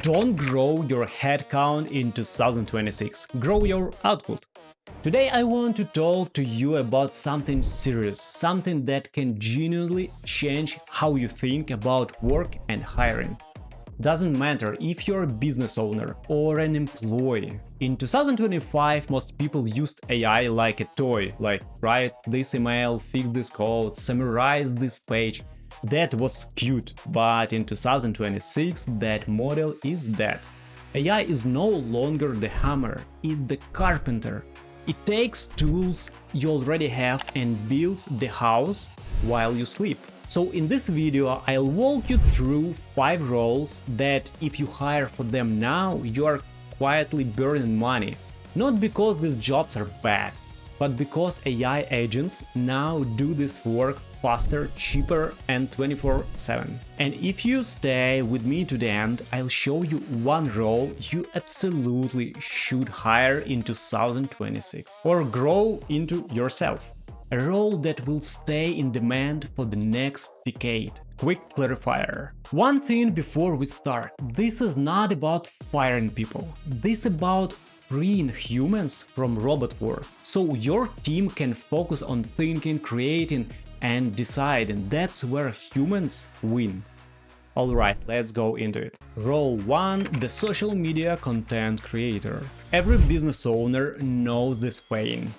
Don't grow your headcount in 2026, grow your output. Today I want to talk to you about something serious, something that can genuinely change how you think about work and hiring. Doesn't matter if you're a business owner or an employee. In 2025, most people used AI like a toy, like write this email, fix this code, summarize this page. That was cute, but in 2026 that model is dead. AI is no longer the hammer, it's the carpenter. It takes tools you already have and builds the house while you sleep. So in this video I'll walk you through 5 roles that if you hire for them now, you are quietly burning money. Not because these jobs are bad, but because AI agents now do this work faster, cheaper and 24/7. And if you stay with me to the end, I'll show you one role you absolutely should hire in 2026 or grow into yourself. A role that will stay in demand for the next decade. Quick clarifier. One thing before we start. This is not about firing people. This is about freeing humans from robot work. So your team can focus on thinking, creating and deciding. That's where humans win. Alright, let's go into it. Role 1. The social media content creator. Every business owner knows this pain.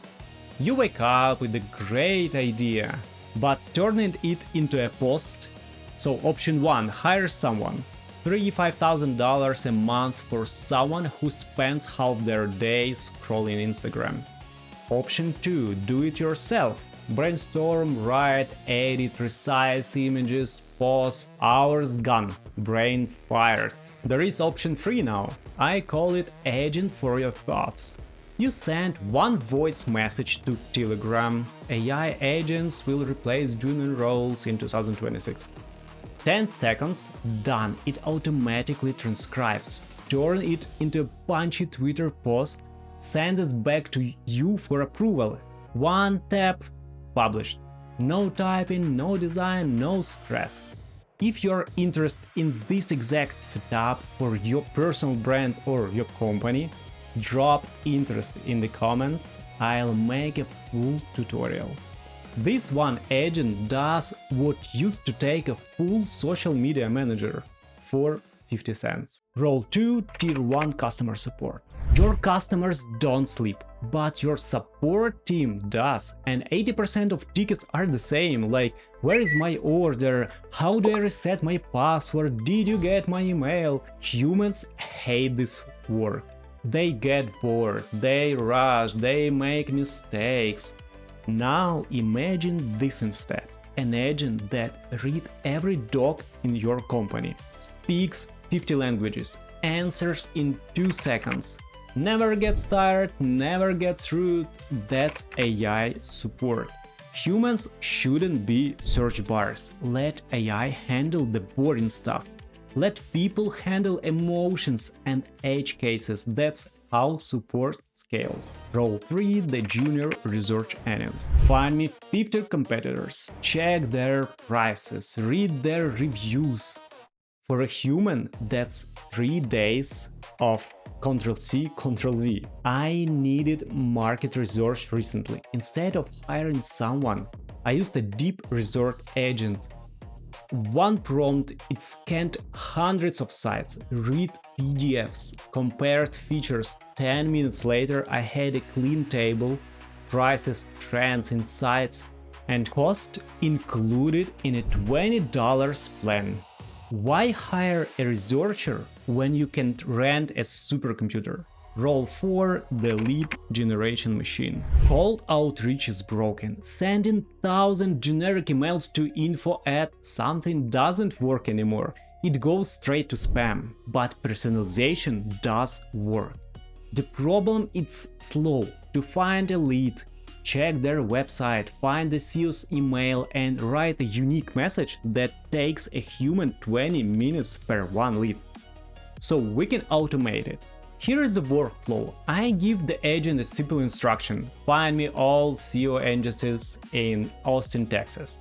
You wake up with a great idea, but turning it into a post? So option 1, hire someone. $5,000 a month for someone who spends half their day scrolling Instagram. Option 2, do it yourself. Brainstorm, write, edit, resize images, post, hours gone, brain fired. There is option 3 now. I call it agent for your thoughts. You send one voice message to Telegram. AI agents will replace junior roles in 2026. 10 seconds, done. It automatically transcribes, turn it into a punchy Twitter post, sends it back to you for approval. One tap, published. No typing, no design, no stress. If you're interested in this exact setup for your personal brand or your company, drop interest in the comments, I'll make a full tutorial. This one agent does what used to take a full social media manager for 50 cents. Role 2, Tier 1 customer support. Your customers don't sleep, but your support team does, and 80% of tickets are the same, like where is my order, how do I reset my password, did you get my email? Humans hate this work. They get bored, they rush, they make mistakes. Now imagine this instead. An agent that reads every doc in your company, speaks 50 languages, answers in 2 seconds, never gets tired, never gets rude. That's AI support. Humans shouldn't be search bars. Let AI handle the boring stuff. Let people handle emotions and edge cases. That's how support scales. Role 3, the junior research analyst. Find me 50 competitors, check their prices, read their reviews. For a human, that's 3 days of Ctrl-C, Ctrl-V. I needed market research recently. Instead of hiring someone, I used a deep research agent. One prompt, it scanned hundreds of sites, read PDFs, compared features. 10 minutes later I had a clean table, prices, trends, insights, and cost included in a $20 plan. Why hire a researcher when you can rent a supercomputer? Role 4, the lead generation machine. Cold outreach is broken. Sending 1,000 generic emails to info at something doesn't work anymore. It goes straight to spam. But personalization does work. The problem is slow. To find a lead, check their website, find the CEO's email and write a unique message that takes a human 20 minutes per one lead. So we can automate it. Here is the workflow. I give the agent a simple instruction: find me all CEO agencies in Austin, Texas.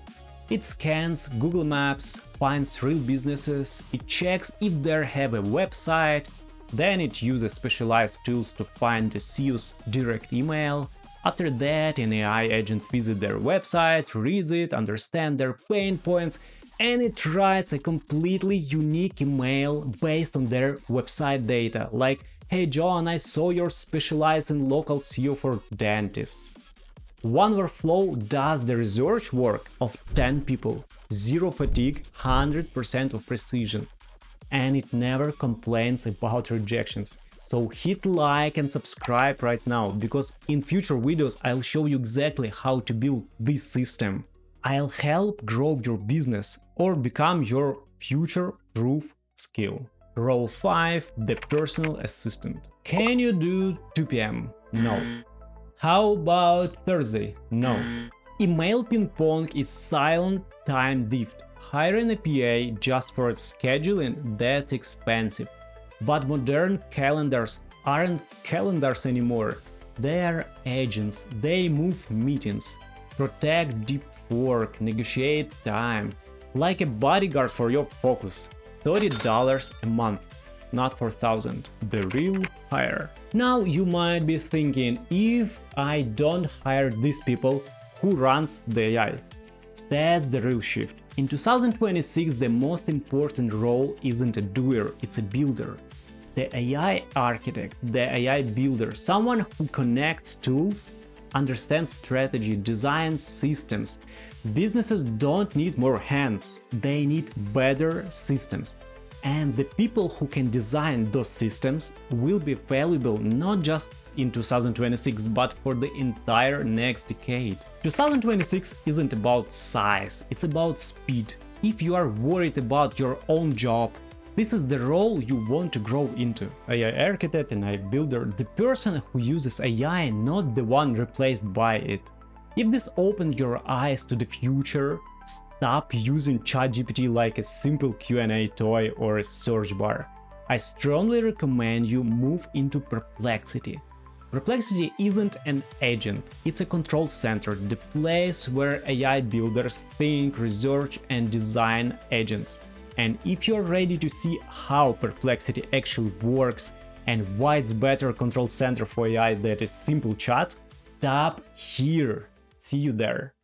It scans Google Maps, finds real businesses, it checks if they have a website, then it uses specialized tools to find the CEO's direct email. After that, an AI agent visits their website, reads it, understands their pain points, and it writes a completely unique email based on their website data, like, "Hey John, I saw you're specialized in local SEO for dentists." One workflow does the research work of 10 people, zero fatigue, 100% of precision, and it never complains about rejections. So hit like and subscribe right now, because in future videos I'll show you exactly how to build this system. I'll help grow your business or become your future-proof skill. Role 5. The personal assistant. Can you do 2 p.m? No. How about Thursday? No. Email ping pong is silent time theft. Hiring a PA just for scheduling, that's expensive. But modern calendars aren't calendars anymore. They are agents. They move meetings, protect deep work, negotiate time, like a bodyguard for your focus. $30 a month, not $4,000. The real hire. Now you might be thinking, if I don't hire these people, who runs the AI? That's the real shift. In 2026, the most important role isn't a doer, it's a builder. The AI architect, the AI builder, someone who connects tools, understands strategy, designs systems. Businesses don't need more hands, they need better systems. And the people who can design those systems will be valuable not just in 2026, but for the entire next decade. 2026 isn't about size, it's about speed. If you are worried about your own job, this is the role you want to grow into. AI architect and AI builder, the person who uses AI, not the one replaced by it. If this opened your eyes to the future, stop using ChatGPT like a simple Q&A toy or a search bar. I strongly recommend you move into Perplexity. Perplexity isn't an agent, it's a control center, the place where AI builders think, research, and design agents. And if you're ready to see how Perplexity actually works and why it's better control center for AI than a simple chat, tap here. See you there.